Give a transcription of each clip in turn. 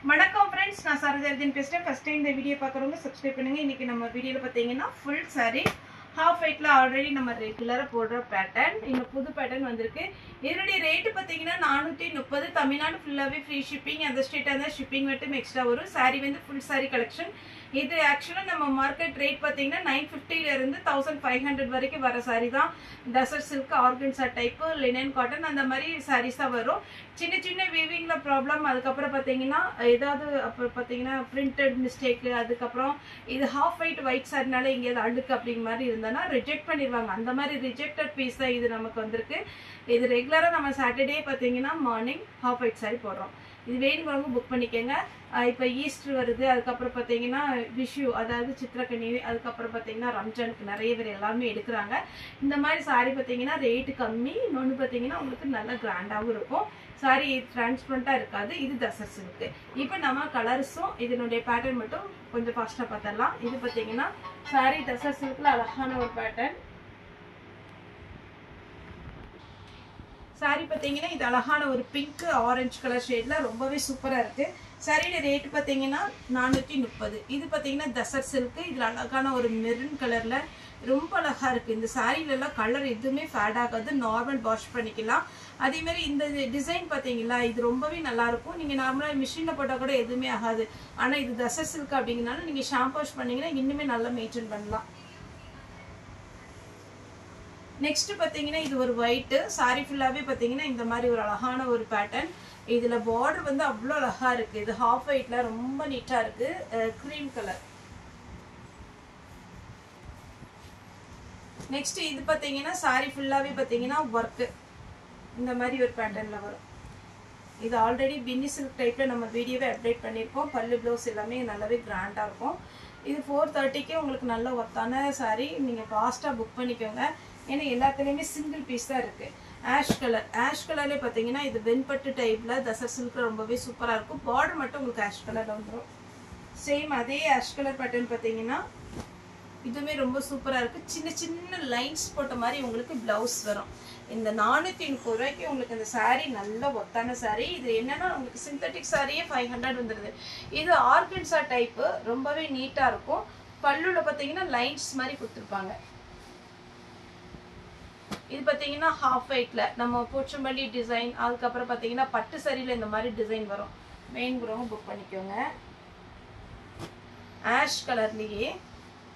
வணக்கம் फ्रेंड्स நான் சரஜர்தின் பேசுறேன். ஃபர்ஸ்ட் டைம் இந்த வீடியோ பார்க்கறவங்க சப்ஸ்கிரைப் பண்ணுங்க. இன்னைக்கு நம்ம வீடியோல பாத்தீங்கன்னா full saree half weight-ல ஆல்ரெடி நம்ம ரெகுலரா போடுற பேட்டர்ன். இந்த புது பேட்டர்ன் வந்திருக்கு. இதனுடைய ரேட் பாத்தீங்கன்னா 430. தமிழ்நாடு ஃபுல்லாவே ஃப்ரீ ஷிப்பிங். அந்த ஸ்டேட் அந்த ஷிப்பிங் மட்டும் எக்ஸ்ட்ரா வரும். saree வந்து full saree கலெக்ஷன். இது एक्चुअली நம்ம மார்க்கெட் ரேட் பாத்தீங்கன்னா 950 ல இருந்து 1500 வரைக்கும் வர saree தான். Tussar silk, organza type, linen cotton அந்த மாதிரி sarees தான் வரும். சின்ன சின்ன வீவிங்ல ப்ராப்ளம், அதுக்கு அப்புறம் பாத்தீங்கன்னா ஏதாவது அப்புறம் பாத்தீங்கன்னா பிரிண்டட் மிஸ்டேக், அதுக்கு அப்புறம் இது ஹாஃப் ஒயிட் சாரினால இங்க அழுக்கு அப்படிங்கிற மாதிரி இருந்தானா ரிஜெக்ட் பண்ணிடுவாங்க. அந்த மாதிரி ரிஜெக்டட் பீஸ் தான் இது நமக்கு வந்திருக்கு. இது ரெகுலரா நம்ம சாட்டர்டே பாத்தீங்கன்னா மார்னிங் ஹாஃப் ஒயிட் சாரி போடுறோம். இது வேணுங்கிறவங்க புக் பண்ணிக்கோங்க. இப்போ ஈஸ்டர் வருது, அதுக்கப்புறம் பார்த்தீங்கன்னா விஷு, அதாவது சித்திரக்கனி, அதுக்கப்புறம் பார்த்தீங்கன்னா ரம்ஜானுக்கு நிறைய பேர் எல்லாமே எடுக்கிறாங்க. இந்த மாதிரி சாரி பார்த்தீங்கன்னா ரேட்டு கம்மி, இன்னொன்று பார்த்தீங்கன்னா உங்களுக்கு நல்லா கிராண்டாகவும் இருக்கும். சாரி டிரான்ஸ்பரண்ட்டாக இருக்காது. இது தசர் சில்க்கு. இப்போ நம்ம கலர்ஸும் இதனுடைய பேட்டர்ன் மட்டும் கொஞ்சம் ஃபாஸ்ட்டாக பார்த்துடலாம். இது பார்த்தீங்கன்னா சாரி தசர் சில்கில் அழகான ஒரு பேட்டர்ன். சாரி பார்த்தீங்கன்னா இது அழகான ஒரு பிங்க் ஆரஞ்சு கலர் ஷேட்ல ரொம்பவே சூப்பராக இருக்கு. சாரியோட ரேட் பார்த்தீங்கன்னா 430. இது பார்த்தீங்கன்னா தசர் சில்க். இதில் அழகான ஒரு மெரூன் கலர்ல ரொம்ப அழகா இருக்கு. இந்த சாரிலெல்லாம் கலர் எதுவுமே ஃபேட் ஆகாது, நார்மல் வாஷ் பண்ணிக்கலாம். அதே மாதிரி இந்த டிசைன் பார்த்தீங்களா, இது ரொம்பவே நல்லா இருக்கும். நீங்க நார்மலாக மிஷின்ல போட்டால் கூட எதுவுமே ஆகாது. ஆனால் இது தசர் சில்க் அப்படிங்கிறனால நீங்க ஷாம்பு வாஷ் பண்ணீங்கன்னா இன்னுமே நல்லா மெயின்டைன் பண்ணலாம். நெக்ஸ்ட் பாத்தீங்கன்னா இது ஒரு ஒயிட் சாரி ஃபுல்லாவே பாத்தீங்கன்னா இந்த மாதிரி ஒரு அழகான ஒரு பேட்டர்ன். இதுல பார்டர் வந்து அவ்வளோ அழகா இருக்கு. இது ஹாஃப் ஒயிட்ல ரொம்ப நீட்டா இருக்கு. Cream colour. நெக்ஸ்ட் இது பாத்தீங்கன்னா சாரி ஃபுல்லாவே பாத்தீங்கன்னா ஒர்க் இந்த மாதிரி ஒரு பேட்டர்ன்ல வரும். இது ஆல்ரெடி பின்னி சில்க் டைப்ல நம்ம வீடியோவை அப்டேட் பண்ணியிருக்கோம். பல்லு ப்ளவுஸ் எல்லாமே நல்லாவே கிராண்டா இருக்கும். இது 430க்கு உங்களுக்கு நல்ல ஒர்த்தான சாரி. நீங்க ஃபாஸ்டா புக் பண்ணிக்கோங்க. ஏன்னா எல்லாத்துலேயுமே சிங்கிள் பீஸ் தான் இருக்கு. ஆஷ் கலர்ல பார்த்தீங்கன்னா இது வெண்பட்டு டைப்ல தசர் சில்க் ரொம்பவே சூப்பரா இருக்கும். பார்டர் மட்டும் உங்களுக்கு ஆஷ் கலர்ல வந்துடும். சேம் அதே ஆஷ் கலர் பேட்டர்ன் பார்த்தீங்கன்னா இதுவுமே ரொம்ப சூப்பரா இருக்கு. சின்ன சின்ன லைன்ஸ் போட்ட மாதிரி உங்களுக்கு பிளவுஸ் வரும். இந்த 430 ரூபாய்க்கு உங்களுக்கு இந்த சாரீ நல்ல ஒத்தான சாரீ. இது என்னன்னா உங்களுக்கு சிந்தட்டிக் சாரியே 500 வந்துடுது. இது ஆர்கன்சா டைப் ரொம்பவே நீட்டா இருக்கும். பல்லுல பார்த்தீங்கன்னா லைன்ஸ் மாதிரி கொடுத்துருப்பாங்க. இது பார்த்தீங்கன்னா ஹாஃப் ஒயிட்ல நம்ம போச்சம்பள்ளி டிசைன், அதுக்கப்புறம் பார்த்தீங்கன்னா பட்டு சரியில் இந்த மாதிரி டிசைன் வரும். வேணுங்கிறவங்க புக் பண்ணிக்கோங்க. ஆஷ் கலர்லேயே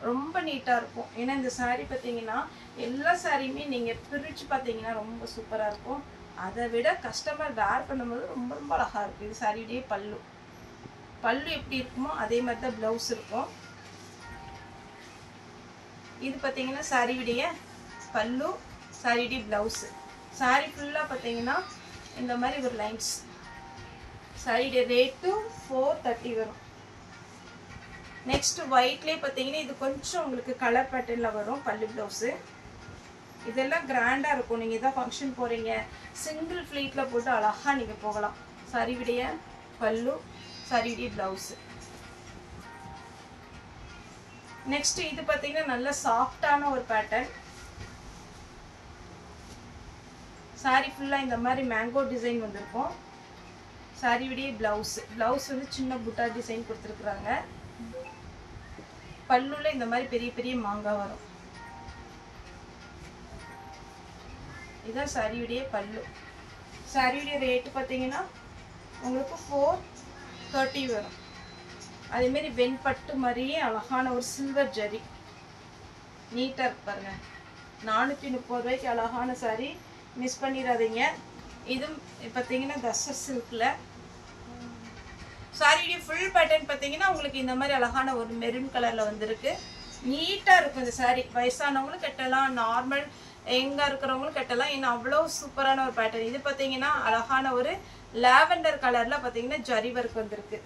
ரொம்ப நீட்டாக இருக்கும். ஏன்னா இந்த சாரீ பார்த்தீங்கன்னா எல்லா சாரியுமே நீங்கள் பிரித்து பார்த்தீங்கன்னா ரொம்ப சூப்பராக இருக்கும். அதை விட கஸ்டமர் வேர் பண்ணும்போது ரொம்ப ரொம்ப அழகாக இருக்கும். இது சாரியுடைய பல்லு எப்படி இருக்குமோ அதே மாதிரி தான் ப்ளவுஸ் இருக்கும். இது பார்த்தீங்கன்னா சாரியுடைய பல்லு, சாரியுடைய பிளவுஸ். சாரி ஃபுல்லாக பார்த்தீங்கன்னா இந்த மாதிரி ஒரு லைன்ஸ். சாரியுடைய ரேட்டு 430 வரும். நெக்ஸ்ட் ஒயிட்லேயே பார்த்தீங்கன்னா இது கொஞ்சம் உங்களுக்கு கலர் பேட்டர்னில் வரும். பல்லு ப்ளவுஸு இதெல்லாம் கிராண்டாக இருக்கும். நீங்கள் எதாவது ஃபங்க்ஷன் போகிறீங்க, சிங்கிள் ஃப்ளீட்டில் போட்டு அழகாக நீங்கள் போகலாம். சாரியுடைய பல்லு, சாரியுடைய ப்ளவுஸு. நெக்ஸ்ட் இது பார்த்தீங்கன்னா நல்ல சாஃப்டான ஒரு பேட்டர்ன். சாரி ஃபுல்லாக இந்த மாதிரி மேங்கோ டிசைன் வந்திருக்கும். சாரியுடைய பிளவுஸ் வந்து சின்ன புட்டா டிசைன் கொடுத்துருக்குறாங்க. பல்லுல இந்த மாதிரி பெரிய பெரிய மாங்காய் வரும். இதுதான் சாரியுடைய பல்லு. சாரியுடைய ரேட்டு பார்த்தீங்கன்னா உங்களுக்கு 430 வரும். அதேமாரி வெண்பட்டு மாதிரியே அழகான ஒரு சில்வர் ஜரி நீட்டாக இருக்கு பாருங்க. 430 ரூபாய்க்கு அழகான சாரி, மிஸ் பண்ணிடாதீங்க. இது பார்த்தீங்கன்னா தசர் சில்கில் சாரியுடைய ஃபுல் பேட்டர்ன் பார்த்தீங்கன்னா உங்களுக்கு இந்த மாதிரி அழகான ஒரு மெரூன் கலரில் வந்திருக்கு. நீட்டாக இருக்கும் இந்த சாரி. வயசானவங்களும் கட்டலாம், நார்மல் எங்கே இருக்கிறவங்களும் கட்டலாம். ஏன்னா அவ்வளோ சூப்பரான ஒரு பேட்டர்ன். இது பார்த்தீங்கன்னா அழகான ஒரு லாவெண்டர் கலரில் பார்த்தீங்கன்னா ஜரி ஒர்க் வந்திருக்கு.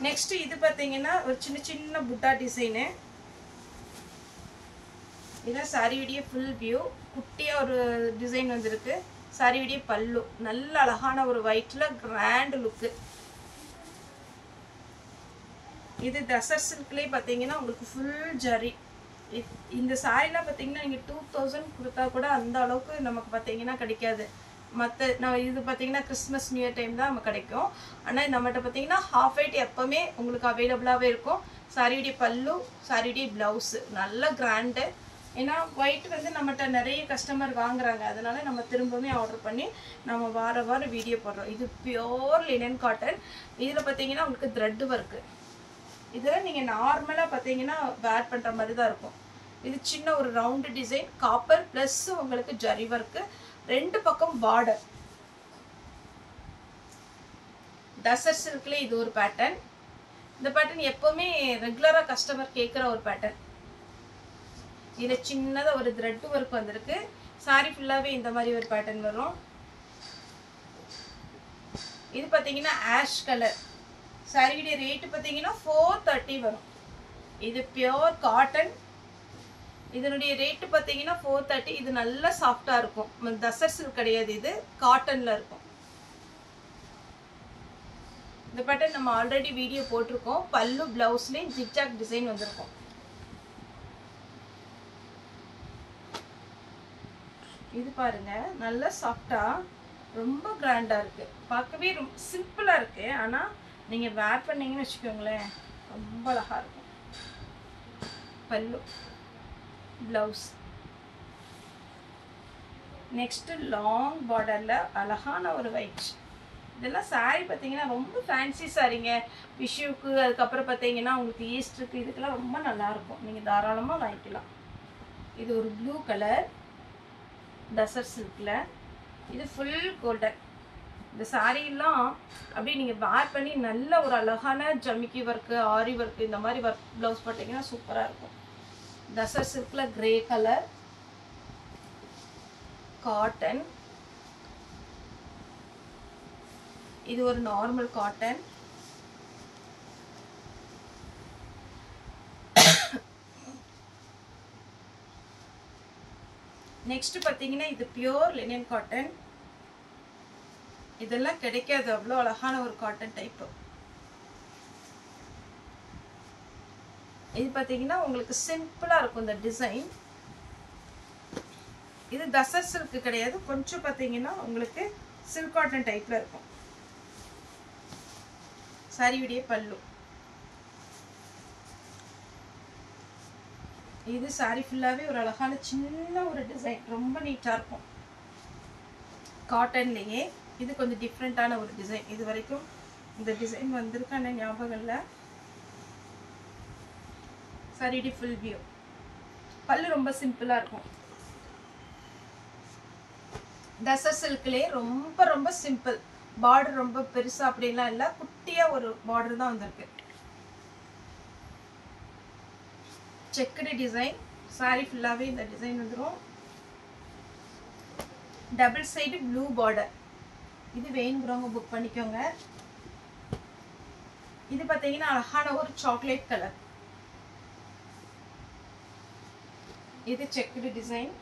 நெக்ஸ்ட் இது பார்த்தீங்கன்னா ஒரு சின்ன சின்ன புட்டா டிசைனு. இதான் சாரியுடைய ஃபுல் வியூ. குட்டியாக ஒரு டிசைன் வந்திருக்கு. சாரியுடைய பல்லு நல்ல அழகான ஒரு ஒயிட்ல கிராண்ட் லுக்கு. இது தசர் சில்க்லேயே பார்த்தீங்கன்னா உங்களுக்கு ஃபுல் ஜரி. இந்த சாரிலாம் பார்த்தீங்கன்னா நீங்கள் 2000 கொடுத்தா கூட அந்த அளவுக்கு நமக்கு பார்த்தீங்கன்னா கிடைக்காது. மற்ற நான் இது பார்த்தீங்கன்னா கிறிஸ்மஸ் நியூ இயர் டைம் தான் நம்ம கிடைக்கும். ஆனால் நம்மகிட்ட பார்த்தீங்கன்னா ஹாஃப் ஒயிட் எப்போவுமே உங்களுக்கு அவைலபிளாகவே இருக்கும். சாரியுடைய பல்லு, சாரியுடைய ப்ளவுஸு நல்ல கிராண்டு. ஏன்னா ஒயிட் வந்து நம்மகிட்ட நிறைய கஸ்டமர் வாங்குறாங்க, அதனால நம்ம திரும்பவுமே ஆர்டர் பண்ணி நம்ம வாரம் வீடியோ போடுறோம். இது பியோர் லினன் காட்டன். இதில் பார்த்தீங்கன்னா உங்களுக்கு த்ரெட் ஒர்க்கு. இதில் நீங்கள் நார்மலாக பார்த்தீங்கன்னா வேர் பண்ணுற மாதிரி தான் இருக்கும். இது சின்ன ஒரு ரவுண்டு டிசைன், காப்பர் ப்ளஸ் உங்களுக்கு ஜரி ஒர்க்கு, 2 பக்கம் பார்டர். டசர் சில்க்ல இது ஒரு பேட்டர்ன். இந்த பேட்டர்ன் எப்பவுமே ரெகுலராக கஸ்டமர் கேட்குற ஒரு பேட்டர்ன். இதில் சின்னதாக ஒரு த்ரெட் ஒர்க் வந்திருக்கு. சாரி ஃபுல்லாகவே இந்த மாதிரி ஒரு பேட்டர்ன் வரும். இது பார்த்தீங்கன்னா ஆஷ் கலர். சாரியுடைய ரேட்டு பார்த்தீங்கன்னா 430 வரும். இது பியோர் காட்டன். இதனுடைய ரேட்டு பார்த்தீங்கன்னா 430. இது நல்லா சாஃப்டாக இருக்கும். தசர் சில்க் கிடையாது, இது காட்டனில் இருக்கும். இந்த பேட்டர்ன் நம்ம ஆல்ரெடி வீடியோ போட்டிருக்கோம். பல்லு ப்ளவுஸ்லேயும் ஜிக்ஜாக் டிசைன் வந்திருக்கும். இது பாருங்க, நல்லா சாஃப்டா ரொம்ப கிராண்டா இருக்கு. பார்க்கவே ரொம்ப சிம்பிளா இருக்கு. ஆனா நீங்க வேர் பண்ணீங்கன்னு வச்சுக்கோங்களேன், ரொம்ப அழகா இருக்கும். பல்லு, பிளவுஸ். நெக்ஸ்ட் லாங் பார்டர்ல அழகான ஒரு ஒயிட். இதெல்லாம் சாரி பார்த்தீங்கன்னா ரொம்ப ஃபேன்சி சாரிங்க. விஷுவுக்கு, அதுக்கப்புறம் பார்த்தீங்கன்னா உங்களுக்கு ஈஸ்டருக்கு, இதுக்கெல்லாம் ரொம்ப நல்லா இருக்கும். நீங்க தாராளமாக வாங்கிக்கலாம். இது ஒரு ப்ளூ கலர் டசர் சில்க்ல. இது ஃபுல் கோல்டன். இந்த சாரீலாம் அப்படியே நீங்கள் வேர் பண்ணி நல்ல ஒரு அழகான ஜமிக்கி ஒர்க்கு, ஆரி ஒர்க்கு, இந்த மாதிரி ஒர்க் ப்ளவுஸ் போட்டிங்கன்னா சூப்பராக இருக்கும். டசர் சில்க்ல கிரே கலர் காட்டன். இது ஒரு நார்மல் காட்டன். நெக்ஸ்ட் பார்த்தீங்கன்னா இது பியோர் லினன் காட்டன். இதெல்லாம் கிடைக்காது, அவ்வளோ அழகான ஒரு காட்டன் டைப். இது பார்த்தீங்கன்னா உங்களுக்கு சிம்பிளாக இருக்கும் இந்த டிசைன். இது டசர் சில்க் கிடையாது, கொஞ்சம் பார்த்தீங்கன்னா உங்களுக்கு சில்க் காட்டன் டைப்ல இருக்கும். சாரியுடைய பல்லு. இது சாரி ஃபுல்லாகவே ஒரு அழகான சின்ன ஒரு டிசைன், ரொம்ப நீட்டாக இருக்கும் காட்டன்லேயே. இது கொஞ்சம் டிஃப்ரெண்ட்டான ஒரு டிசைன். இது வரைக்கும் இந்த டிசைன் வந்திருக்கான ஞாபகம் இல்லை. சாரியுடைய ஃபுல் வியூ. பல்லு ரொம்ப சிம்பிளாக இருக்கும். டசர் சில்க்லேயே ரொம்ப ரொம்ப சிம்பிள். பார்டர் ரொம்ப பெருசாக அப்படின்லாம் இல்லை, குட்டியாக ஒரு பார்டர் தான் வந்திருக்கு. Checked design. சாரி ஃபுல்லாகவே இந்த டிசைன் வந்துடும். Double side blue border. இது வேணுங்கிறவங்க புக் பண்ணிக்கோங்க. இது பார்த்தீங்கன்னா அழகான ஒரு சாக்லேட் கலர். இது செக்குடு டிசைன்.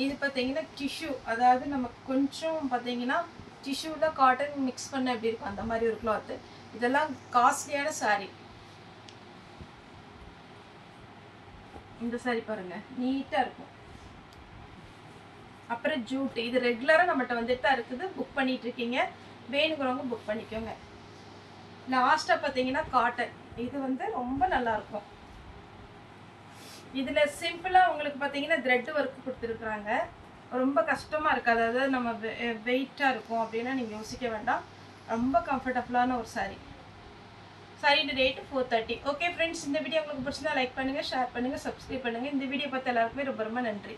இது பார்த்தீங்கன்னா டிஷ்யூ, அதாவது நமக்கு கொஞ்சம் பார்த்தீங்கன்னா டிஷ்யூவில் காட்டன் மிக்ஸ் பண்ண எப்படி இருக்கும் அந்த மாதிரி ஒரு கிளாத்து. இதெல்லாம் காஸ்ட்லியான சாரி. இந்த சாரி பாருங்க, நீட்டாக இருக்கும். அப்புறம் ஜூட். இது ரெகுலராக நம்மகிட்ட வந்துட்டு தான் இருக்குது, புக் பண்ணிட்டு இருக்கீங்க. வேணுங்கிறவங்க புக் பண்ணிக்கோங்க. லாஸ்ட்டாக பார்த்தீங்கன்னா காட்டன். இது வந்து ரொம்ப நல்லா இருக்கும். இதில் சிம்பிளாக உங்களுக்கு பார்த்தீங்கன்னா த்ரெட் ஒர்க் கொடுத்துருக்குறாங்க. ரொம்ப கஷ்டமாக இருக்காது, அதாவது நம்ம வெயிட்டாக இருக்கும் அப்படின்னா நீங்கள் யோசிக்க வேண்டாம். ரொம்ப கம்ஃபர்டபுளான ஒரு சாரி. சாரியோட ரேட்டு 430. ஓகே ஃப்ரெண்ட்ஸ், இந்த வீடியோ உங்களுக்கு பிடிச்சிருந்தா லைக் பண்ணுங்கள், ஷேர் பண்ணுங்கள், சப்ஸ்கிரைப் பண்ணுங்கள். இந்த வீடியோ பார்த்து எல்லாருக்குமே ரொம்ப ரொம்ப நன்றி.